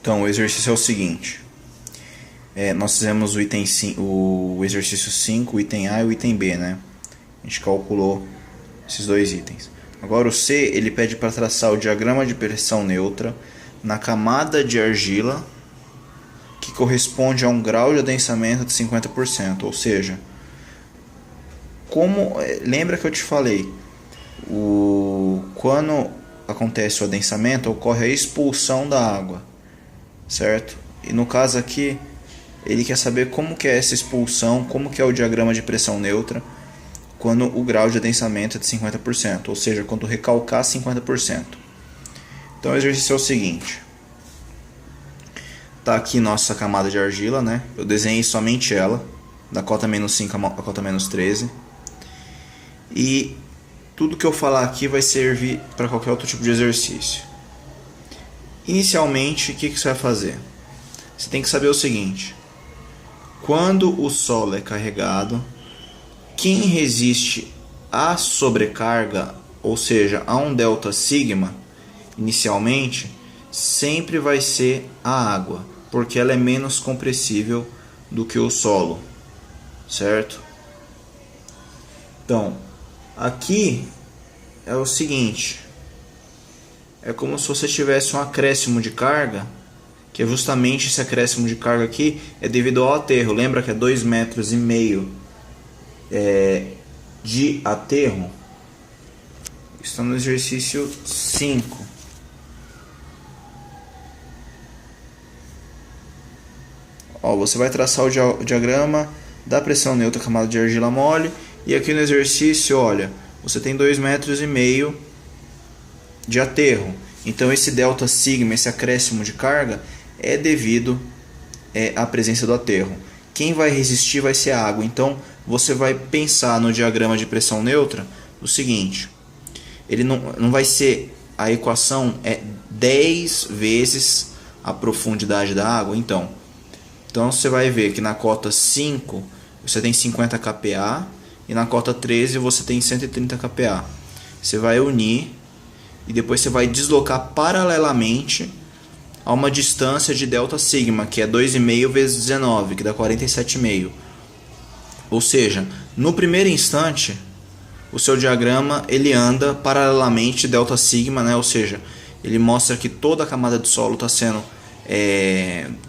Então, o exercício é o seguinte. Nós fizemos o exercício 5, o item A e o item B, né? A gente calculou esses dois itens. Agora o C, ele pede para traçar o diagrama de pressão neutra na camada de argila que corresponde a um grau de adensamento de 50%. Ou seja, lembra que eu te falei, quando acontece o adensamento, ocorre a expulsão da água, certo? E no caso aqui, ele quer saber como que é essa expulsão, como que é o diagrama de pressão neutra quando o grau de adensamento é de 50%, ou seja, quando recalcar 50%. Então o exercício é o seguinte. Tá aqui nossa camada de argila, né? Eu desenhei somente ela, da cota menos 5 a cota menos 13. E tudo que eu falar aqui vai servir para qualquer outro tipo de exercício. Inicialmente, o que você vai fazer? Você tem que saber o seguinte. Quando o solo é carregado, quem resiste à sobrecarga, ou seja, a um delta sigma, inicialmente, sempre vai ser a água, porque ela é menos compressível do que o solo, certo? Então, aqui é o seguinte, é como se você tivesse um acréscimo de carga, que é justamente esse acréscimo de carga aqui é devido ao aterro. Lembra que é 2,5 metros de aterro? Está no exercício 5. Você vai traçar o diagrama da pressão neutra camada de argila mole. E aqui no exercício, olha, você tem 2,5 metros de aterro. Então esse delta sigma, esse acréscimo de carga, é devido à presença do aterro. Quem vai resistir vai ser a água. Então você vai pensar no diagrama de pressão neutra o seguinte. Ele não vai ser, a equação é 10 vezes a profundidade da água. Então você vai ver que na cota 5 você tem 50 kPa e na cota 13 você tem 130 kPa. Você vai unir e depois você vai deslocar paralelamente a uma distância de delta sigma, que é 2,5 vezes 19, que dá 47,5. Ou seja, no primeiro instante, o seu diagrama ele anda paralelamente delta sigma, né? Ou seja, ele mostra que toda a camada de solo está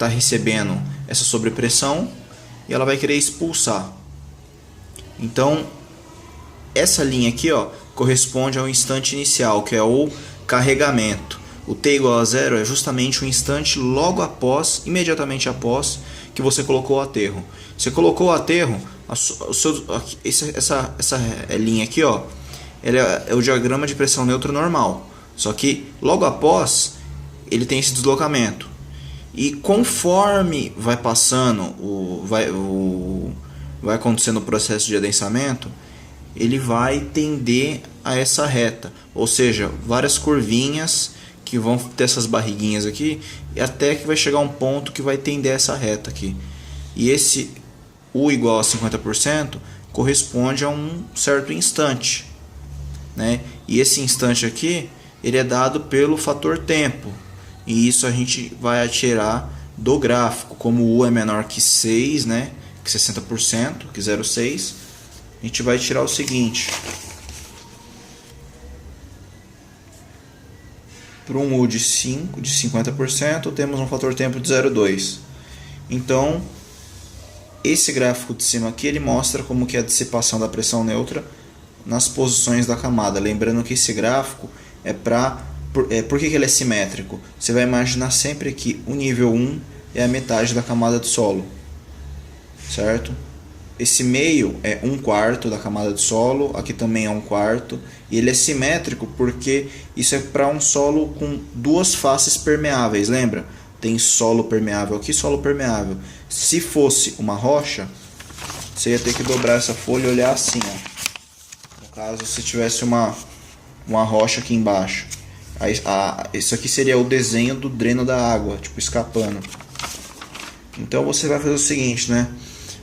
recebendo essa sobrepressão e ela vai querer expulsar. Então, essa linha aqui, corresponde ao instante inicial, que é o carregamento. O T igual a zero é justamente o instante imediatamente após que você colocou o aterro. Você colocou o aterro, essa linha aqui, ela é o diagrama de pressão neutra normal. Só que logo após ele tem esse deslocamento. E conforme vai passando, vai acontecendo o processo de adensamento, ele vai tender a essa reta. Ou seja, várias curvinhas que vão ter essas barriguinhas aqui, e até que vai chegar um ponto que vai tender essa reta aqui. E esse U igual a 50% corresponde a um certo instante, né? E esse instante aqui, ele é dado pelo fator tempo. E isso a gente vai tirar do gráfico. Como o U é menor que 6, né? Que 60%, que 0,6, a gente vai tirar o seguinte. Para um U de 50%, temos um fator tempo de 0,2. Então, esse gráfico de cima aqui, ele mostra como que é a dissipação da pressão neutra nas posições da camada. Lembrando que esse gráfico por que ele é simétrico? Você vai imaginar sempre que o nível 1 é a metade da camada de solo, certo? Esse meio é 1/4 da camada de solo, aqui também é 1/4, e ele é simétrico porque isso é para um solo com duas faces permeáveis, lembra? Tem solo permeável aqui, solo permeável. Se fosse uma rocha, você ia ter que dobrar essa folha e olhar assim, No caso, se tivesse uma rocha aqui embaixo. Isso aqui seria o desenho do dreno da água, escapando. Então você vai fazer o seguinte, né?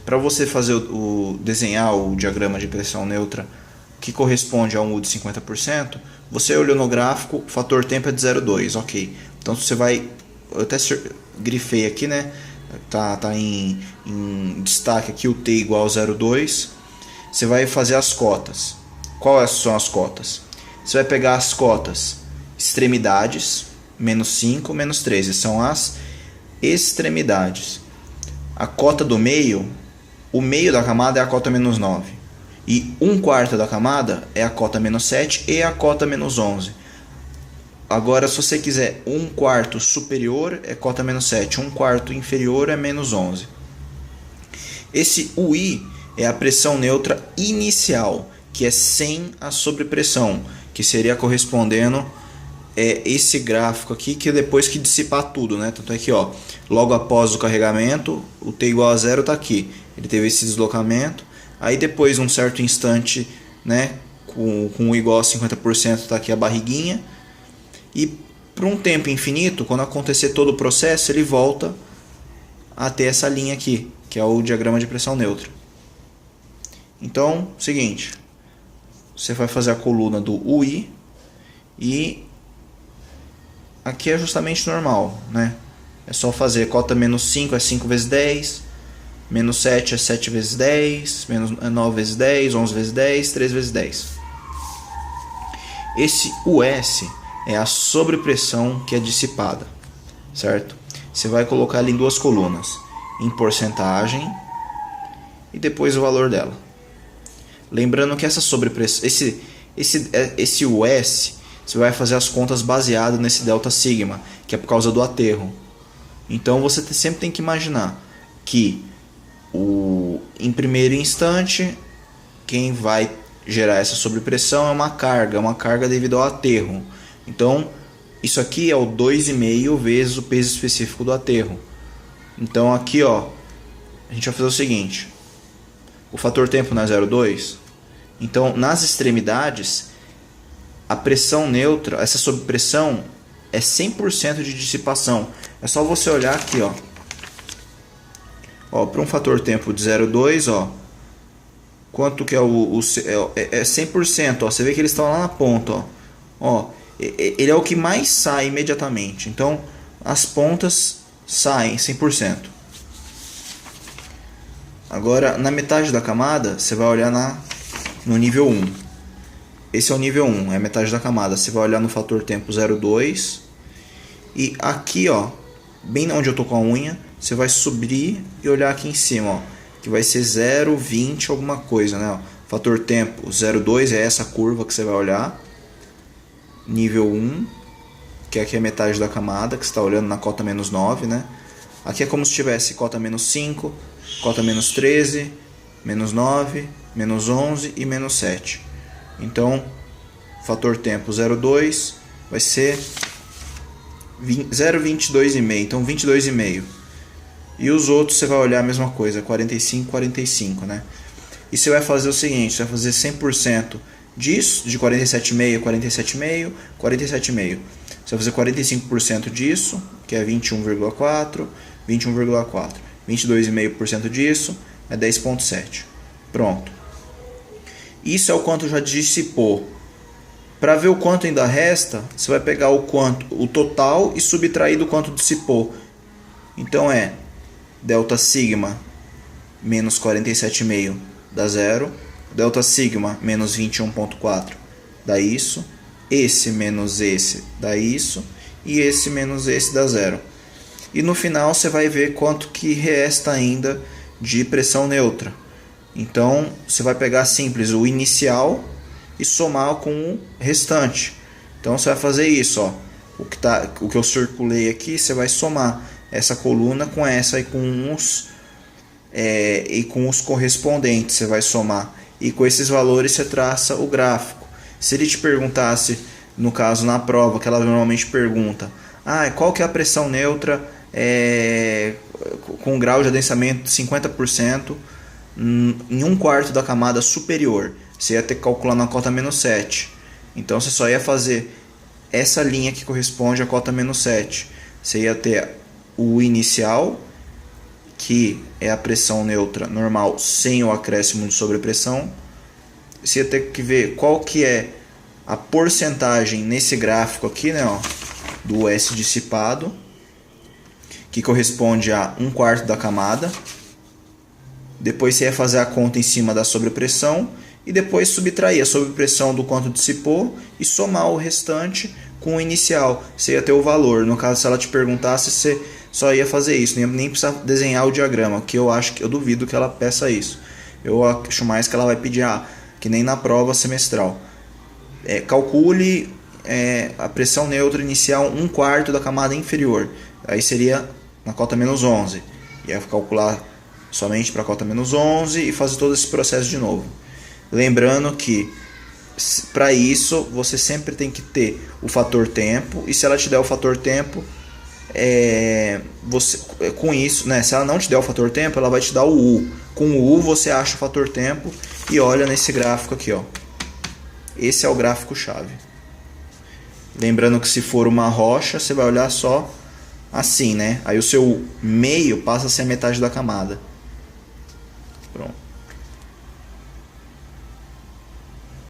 Para você desenhar o diagrama de pressão neutra que corresponde a um U de 50%, você olhou no gráfico, o fator tempo é de 0,2, ok. Então você vai eu até grifei aqui, né? Tá em destaque aqui o t igual a 0,2. Você vai fazer as cotas. Quais são as cotas? Você vai pegar as cotas extremidades, menos 5, menos 13. São as extremidades. A cota do meio, o meio da camada é a cota menos 9. E 1/4 da camada é a cota menos 7 e a cota menos 11. Agora, se você quiser 1/4 superior, é cota menos 7. 1/4 inferior é menos 11. Esse UI é a pressão neutra inicial, que é sem a sobrepressão, que seria correspondendo esse gráfico aqui, que é depois que dissipar tudo, né? Tanto é que, ó, logo após o carregamento, o t igual a 0 está aqui. Ele teve esse deslocamento. Aí depois, um certo instante, né, com o igual a 50%, está aqui a barriguinha. E por um tempo infinito, quando acontecer todo o processo, ele volta a ter essa linha aqui, que é o diagrama de pressão neutra. Então, seguinte, você vai fazer a coluna do UI e aqui é justamente normal, né? É só fazer cota menos 5 é 5 vezes 10, menos 7 é 7 vezes 10, menos 9 vezes 10, 11 vezes 10, 3 vezes 10. Esse US é a sobrepressão que é dissipada, certo? Você vai colocar ali em duas colunas, em porcentagem e depois o valor dela. Lembrando que essa sobrepressão, esse US, você vai fazer as contas baseado nesse delta sigma, que é por causa do aterro. Então você sempre tem que imaginar que em primeiro instante, quem vai gerar essa sobrepressão é uma carga devido ao aterro. Então, isso aqui é o 2,5 vezes o peso específico do aterro. Então aqui, ó, a gente vai fazer o seguinte. O fator tempo não é 0,2. Então, nas extremidades, a pressão neutra, essa sobrepressão é 100% de dissipação. É só você olhar aqui, ó. Ó, para um fator tempo de 0,2, ó, quanto que é é 100%, ó. Você vê que eles estão lá na ponta, ó. Ó, ele é o que mais sai imediatamente. Então, as pontas saem 100%. Agora, na metade da camada, você vai olhar no nível 1. Esse é o nível 1, é a metade da camada. Você vai olhar no fator tempo 0,2. E aqui, ó, bem onde eu tô com a unha, você vai subir e olhar aqui em cima, ó, que vai ser 0,20 alguma coisa, né? Ó, fator tempo 0,2 é essa curva que você vai olhar. Nível 1, que aqui é a metade da camada, que você está olhando na cota menos 9, né? Aqui é como se tivesse cota menos 5, cota menos 13, menos 9, menos 11 e menos 7. Então, fator tempo 0,2 vai ser 0,22,5, então 22,5. E os outros você vai olhar a mesma coisa, 45, 45, né? E você vai fazer o seguinte, você vai fazer 100% disso, de 47,5, 47,5, 47,5. Você vai fazer 45% disso, que é 21,4, 21,4. 22,5% disso é 10,7. Pronto. Isso é o quanto já dissipou. Para ver o quanto ainda resta, você vai pegar o total e subtrair do quanto dissipou. Então é delta sigma menos 47,5 dá 0. Delta sigma menos 21,4 dá isso. Esse menos esse dá isso. E esse menos esse dá 0. E no final você vai ver quanto que resta ainda de pressão neutra. Então você vai pegar simples o inicial e somar com o restante. Então você vai fazer isso, ó. O que eu circulei aqui, você vai somar essa coluna com essa e com os correspondentes. Você vai somar. E com esses valores você traça o gráfico. Se ele te perguntasse, no caso na prova, que ela normalmente pergunta, qual que é a pressão neutra com grau de adensamento de 50% em 1/4 da camada superior? Você ia ter que calcular na cota menos 7. Então você só ia fazer essa linha que corresponde à cota menos 7. Você ia ter o inicial, que é a pressão neutra normal sem o acréscimo de sobrepressão. Você ia ter que ver qual que é a porcentagem nesse gráfico aqui, né, ó, do S dissipado. que corresponde a 1/4 da camada. Depois você ia fazer a conta em cima da sobrepressão e depois subtrair a sobrepressão do quanto dissipou e somar o restante com o inicial. Você ia ter o valor. No caso, se ela te perguntasse, você só ia fazer isso, nem precisa desenhar o diagrama, que eu duvido que ela peça isso. Eu acho mais que ela vai pedir, que nem na prova semestral. Calcule a pressão neutra inicial 1/4 da camada inferior. Aí seria na cota -11. Ia calcular somente para a cota -11 e fazer todo esse processo de novo. Lembrando que para isso você sempre tem que ter o fator tempo, e se ela te der o fator tempo, com isso, né, se ela não te der o fator tempo, ela vai te dar o U. Com o U você acha o fator tempo e olha nesse gráfico aqui, ó. Esse é o gráfico chave. Lembrando que se for uma rocha, você vai olhar só assim, né? Aí o seu meio passa a ser a metade da camada. Pronto.